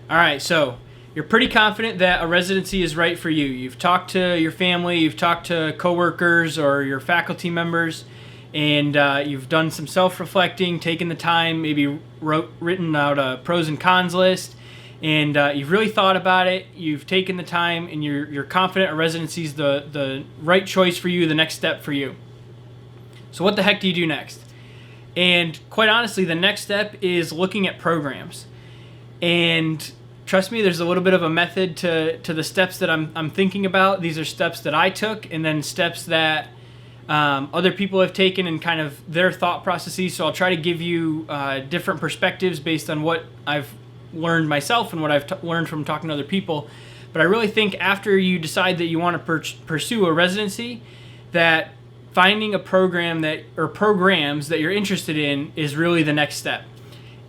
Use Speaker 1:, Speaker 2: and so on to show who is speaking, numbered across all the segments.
Speaker 1: All right, so you're pretty confident that a residency is right for you. You've talked to your family, you've talked to coworkers or your faculty members, and you've done some self-reflecting, taken the time, maybe written out a pros and cons list, and you've really thought about it. You've taken the time, and you're confident a residency is the right choice for you, the next step for you. So what the heck do you do next? And quite honestly, the next step is looking at programs. And trust me, there's a little bit of a method to the steps that I'm thinking about. These are steps that I took, and then steps that other people have taken and kind of their thought processes. So I'll try to give you different perspectives based on what I've learned myself and what I've learned from talking to other people. But I really think after you decide that you want to pursue a residency, that finding a program or programs that you're interested in is really the next step.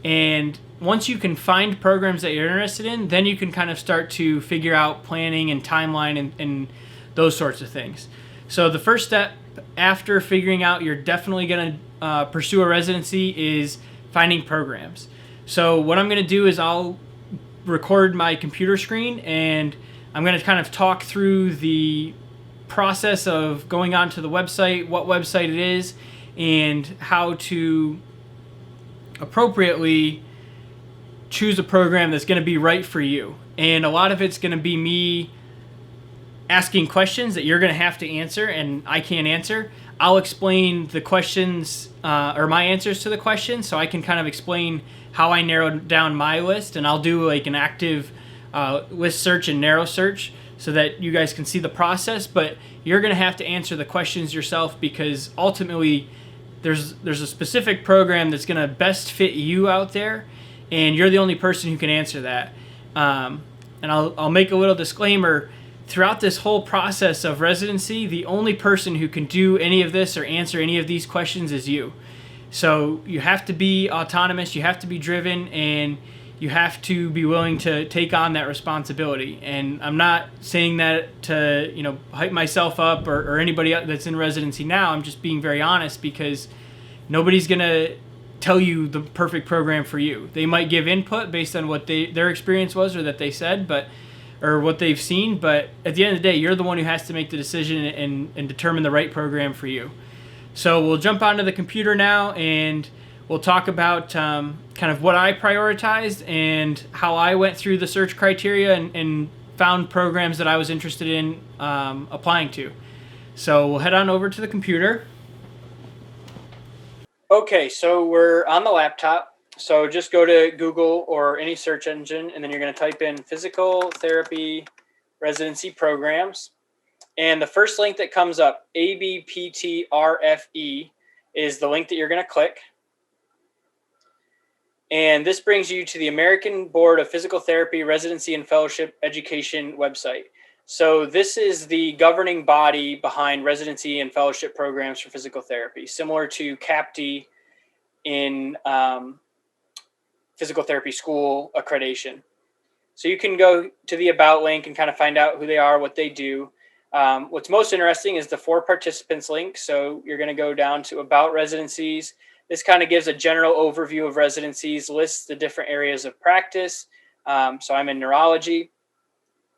Speaker 1: And once you can find programs that you're interested in, then you can kind of start to figure out planning and timeline and those sorts of things. So the first step after figuring out you're definitely going to pursue a residency is finding programs. So what I'm going to do is I'll record my computer screen, and I'm going to kind of talk through the process of going onto the website, what website it is, and how to appropriately choose a program that's going to be right for you. And a lot of it's going to be me asking questions that you're going to have to answer and I can't answer. I'll explain the questions or my answers to the questions, so I can kind of explain how I narrowed down my list, and I'll do like an active list search and narrow search so that you guys can see the process. But you're going to have to answer the questions yourself, because ultimately there's a specific program that's going to best fit you out there, and you're the only person who can answer that. And I'll make a little disclaimer. Throughout this whole process of residency, the only person who can do any of this or answer any of these questions is you. So you have to be autonomous, you have to be driven, and you have to be willing to take on that responsibility. And I'm not saying that to hype myself up or anybody that's in residency now. I'm just being very honest, because nobody's going to tell you the perfect program for you. They might give input based on what their experience was or that they said, or what they've seen, but at the end of the day, you're the one who has to make the decision and determine the right program for you. So we'll jump onto the computer now, and we'll talk about kind of what I prioritized and how I went through the search criteria and found programs that I was interested in applying to. So we'll head on over to the computer. Okay, so we're on the laptop. So just go to Google or any search engine, and then you're going to type in physical therapy residency programs. And the first link that comes up, ABPTRFE, is the link that you're going to click. And this brings you to the American Board of Physical Therapy Residency and Fellowship Education website. So this is the governing body behind residency and fellowship programs for physical therapy, similar to CAPTE in physical therapy school accreditation. So you can go to the About link and kind of find out who they are, what they do. What's most interesting is the For Participants link. So you're going to go down to About Residencies. This kind of gives a general overview of residencies, lists the different areas of practice. So I'm in neurology.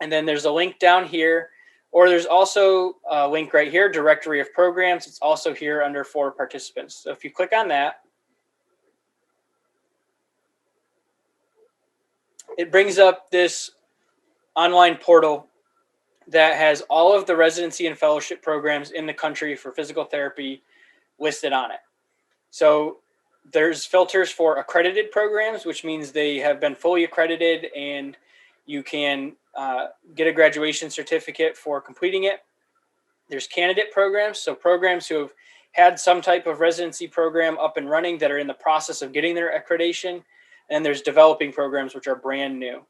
Speaker 1: And then there's a link down here, or there's also a link right here, Directory of Programs. It's also here under For Participants. So if you click on that, it brings up this online portal that has all of the residency and fellowship programs in the country for physical therapy listed on it. So there's filters for accredited programs, which means they have been fully accredited and you can get a graduation certificate for completing it. There's candidate programs, so programs who have had some type of residency program up and running that are in the process of getting their accreditation. And there's developing programs, which are brand new.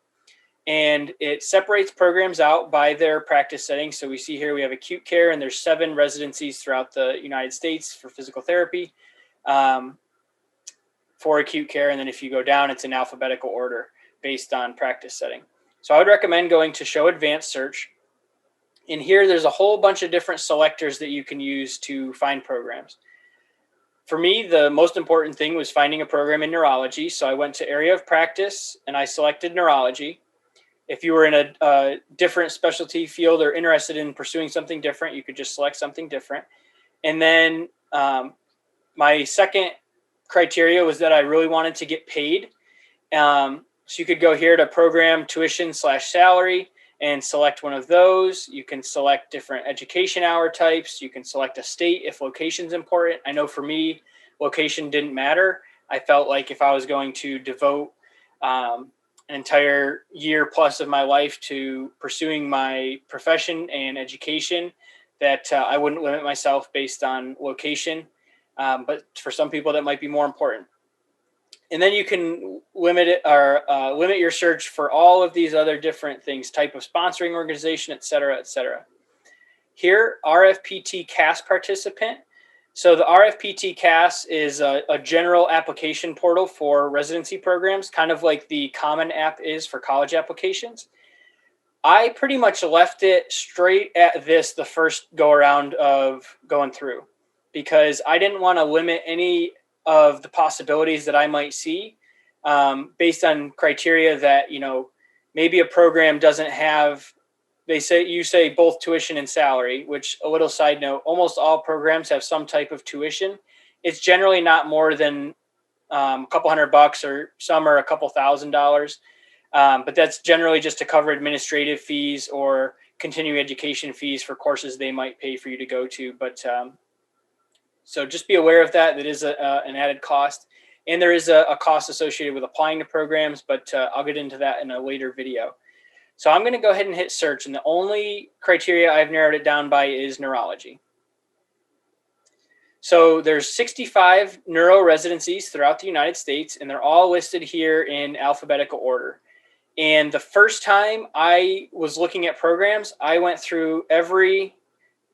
Speaker 1: And it separates programs out by their practice settings. So we see here we have acute care, and there's 7 residencies throughout the United States for physical therapy for acute care. And then if you go down, it's in alphabetical order based on practice setting. So I would recommend going to Show Advanced Search. In here, there's a whole bunch of different selectors that you can use to find programs. For me, the most important thing was finding a program in neurology. So I went to area of practice and I selected neurology. If you were in a different specialty field or interested in pursuing something different, you could just select something different. And then my second criteria was that I really wanted to get paid. So you could go here to program tuition/salary and select one of those. You can select different education hour types. You can select a state if location's important. I know for me, location didn't matter. I felt like if I was going to devote an entire year plus of my life to pursuing my profession and education, that I wouldn't limit myself based on location. But for some people, that might be more important. And then you can limit it or limit your search for all of these other different things, type of sponsoring organization, et cetera, et cetera. Here, RFPT CAS participant. So the RFPT CAS is a general application portal for residency programs, kind of like the Common App is for college applications. I pretty much left it straight at this the first go around of going through, because I didn't want to limit any of the possibilities that I might see based on criteria that, maybe a program doesn't have. You say both tuition and salary, which, a little side note, almost all programs have some type of tuition. It's generally not more than a couple $100, or some are a couple $1,000. But that's generally just to cover administrative fees or continuing education fees for courses they might pay for you to go to. But so just be aware of that. That is an added cost. And there is a cost associated with applying to programs, but I'll get into that in a later video. So I'm going to go ahead and hit search. And the only criteria I've narrowed it down by is neurology. So there's 65 neuro residencies throughout the United States, and they're all listed here in alphabetical order. And the first time I was looking at programs, I went through every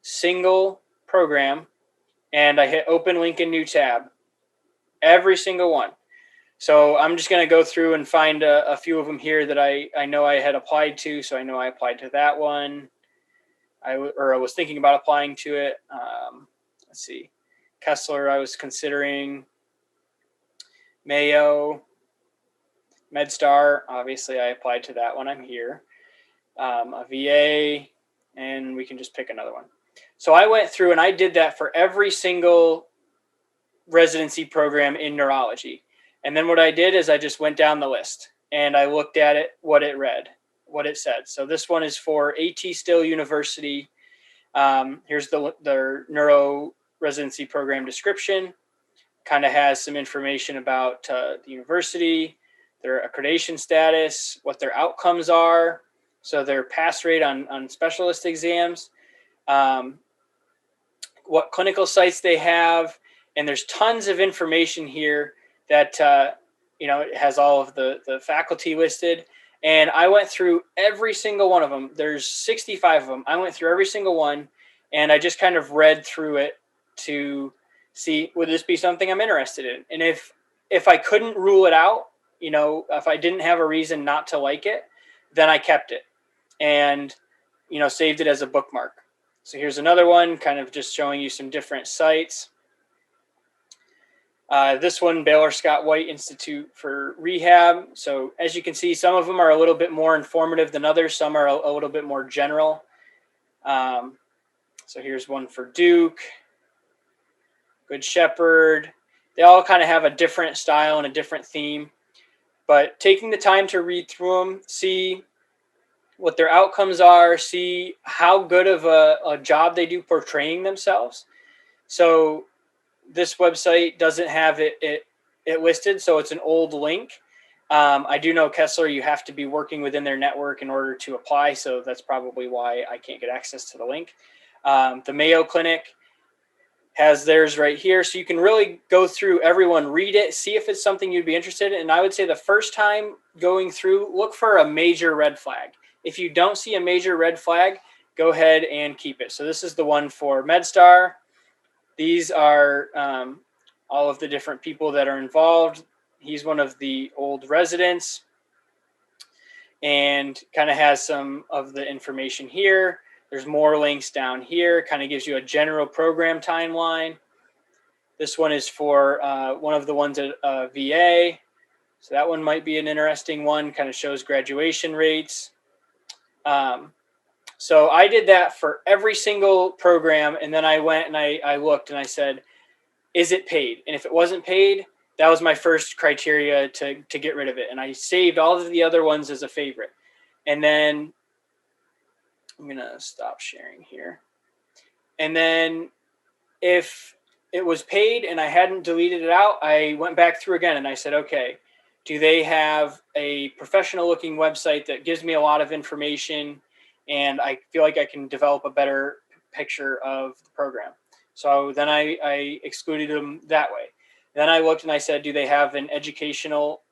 Speaker 1: single program and I hit open link in new tab, every single one. So I'm just going to go through and find a few of them here that I know I had applied to. So I know I applied to that one. I was thinking about applying to it. Let's see. Kessler, I was considering. Mayo. MedStar, obviously I applied to that one. I'm here. A VA, and we can just pick another one. So I went through and I did that for every single residency program in neurology. And then what I did is I just went down the list and I looked at it, what it read, what it said. So this one is for A.T. Still University. Here's their neuro residency program description. Kind of has some information about the university, their accreditation status, what their outcomes are, so their pass rate on specialist exams, what clinical sites they have, and there's tons of information here that it has all of the faculty listed. And I went through every single one of them. There's 65 of them. I went through every single one, and I just kind of read through it to see, would this be something I'm interested in? And if I couldn't rule it out, if I didn't have a reason not to like it, then I kept it and, saved it as a bookmark. So here's another one, kind of just showing you some different sites. This one, Baylor Scott White Institute for Rehab. So as you can see, some of them are a little bit more informative than others. Some are a little bit more general. So here's one for Duke, Good Shepherd. They all kind of have a different style and a different theme. But taking the time to read through them, see what their outcomes are, see how good of a job they do portraying themselves. So this website doesn't have it listed, so it's an old link. I do know Kessler, you have to be working within their network in order to apply, so that's probably why I can't get access to the link. The Mayo Clinic has theirs right here, so you can really go through everyone, read it, see if it's something you'd be interested in. And I would say the first time going through, look for a major red flag. If you don't see a major red flag, go ahead and keep it. So this is the one for MedStar. These are all of the different people that are involved. He's one of the old residents and kind of has some of the information here. There's more links down here, kind of gives you a general program timeline. This one is for one of the ones at VA. So that one might be an interesting one, kind of shows graduation rates. So I did that for every single program. And then I went and I looked and I said, is it paid? And if it wasn't paid, that was my first criteria to get rid of it. And I saved all of the other ones as a favorite. And then I'm going to stop sharing here. And then if it was paid and I hadn't deleted it out, I went back through again and I said, okay, do they have a professional looking website that gives me a lot of information and I feel like I can develop a better picture of the program? So then I excluded them that way. Then I looked and I said, do they have an educational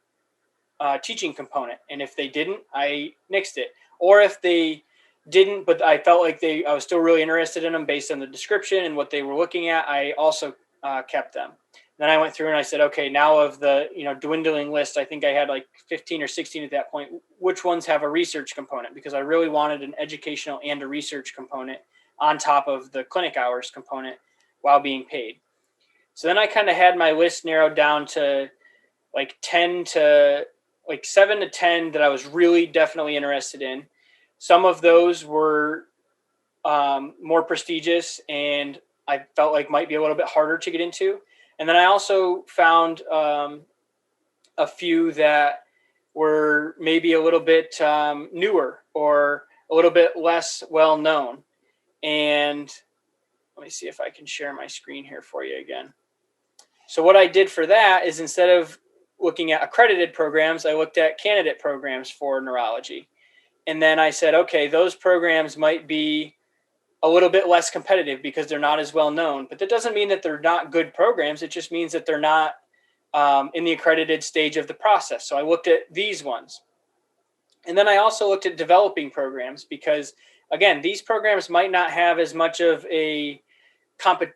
Speaker 1: teaching component? And if they didn't, I nixed it. Or if they didn't, but I felt like I was still really interested in them based on the description and what they were looking at, I also kept them. Then I went through and I said, okay, now of the dwindling list, I think I had like 15 or 16 at that point. Which ones have a research component? Because I really wanted an educational and a research component on top of the clinic hours component while being paid. So then I kind of had my list narrowed down to like 7 to 10 that I was really definitely interested in. Some of those were more prestigious and I felt like might be a little bit harder to get into. And then I also found a few that were maybe a little bit newer or a little bit less well known. And let me see if I can share my screen here for you again. So what I did for that is instead of looking at accredited programs, I looked at candidate programs for neurology. And then I said, okay, those programs might be a little bit less competitive because they're not as well known. But that doesn't mean that they're not good programs. It just means that they're not in the accredited stage of the process. So I looked at these ones. And then I also looked at developing programs because, again, these programs might not have as much of a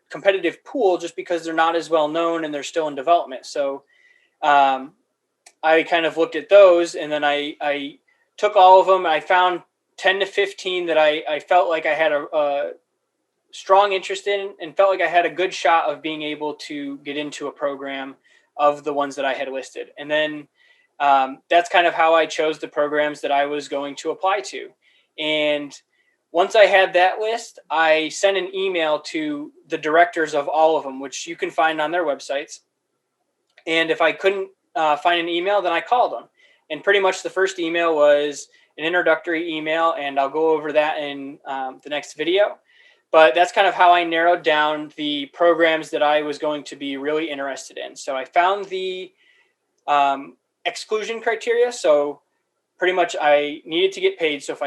Speaker 1: competitive pool just because they're not as well known and they're still in development. So I kind of looked at those and then I took all of them. I found 10 to 15 that I felt like I had a strong interest in and felt like I had a good shot of being able to get into a program of the ones that I had listed. And then that's kind of how I chose the programs that I was going to apply to. And once I had that list, I sent an email to the directors of all of them, which you can find on their websites. And if I couldn't find an email, then I called them. And pretty much the first email was an introductory email, and I'll go over that in the next video. But that's kind of how I narrowed down the programs that I was going to be really interested in. So I found the exclusion criteria. So pretty much I needed to get paid. So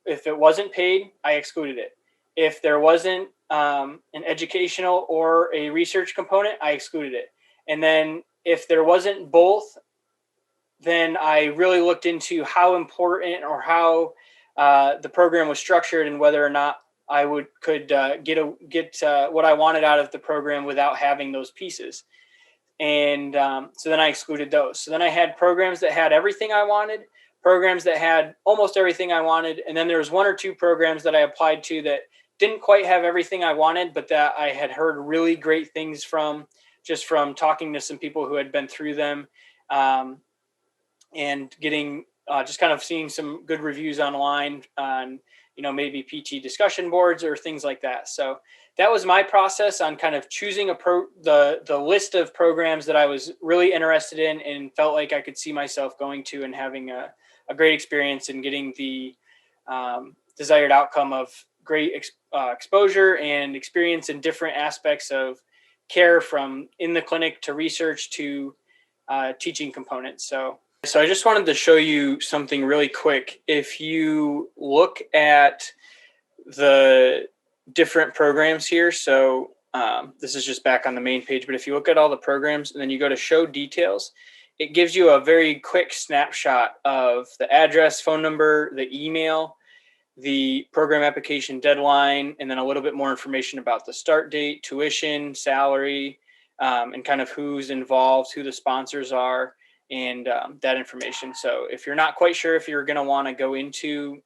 Speaker 1: if it wasn't paid, I excluded it. If there wasn't an educational or a research component, I excluded it. And then if there wasn't both, then I really looked into how important or how the program was structured and whether or not I could get what I wanted out of the program without having those pieces. And so then I excluded those. So then I had programs that had everything I wanted, programs that had almost everything I wanted, and then there was one or two programs that I applied to that didn't quite have everything I wanted, but that I had heard really great things from, just from talking to some people who had been through them. And getting just kind of seeing some good reviews online on, maybe PT discussion boards or things like that. So that was my process on kind of choosing the list of programs that I was really interested in and felt like I could see myself going to and having a great experience and getting the desired outcome of great exposure and experience in different aspects of care, from in the clinic to research to teaching components. So I just wanted to show you something really quick. If you look at the different programs here, so this is just back on the main page, but if you look at all the programs and then you go to show details, it gives you a very quick snapshot of the address, phone number, the email, the program application deadline, and then a little bit more information about the start date, tuition, salary, and kind of who's involved, who the sponsors are, and that information. So if you're not quite sure if you're going to want to go into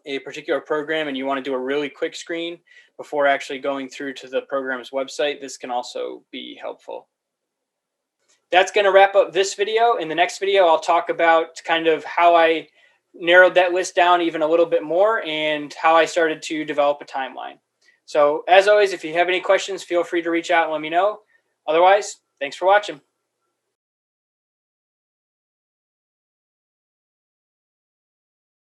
Speaker 1: a particular program and you want to do a really quick screen before actually going through to the program's website, this can also be helpful. That's going to wrap up this video. In the next video, I'll talk about kind of how I narrowed that list down even a little bit more and how I started to develop a timeline. So as always, if you have any questions, feel free to reach out and let me know. Otherwise, thanks for watching.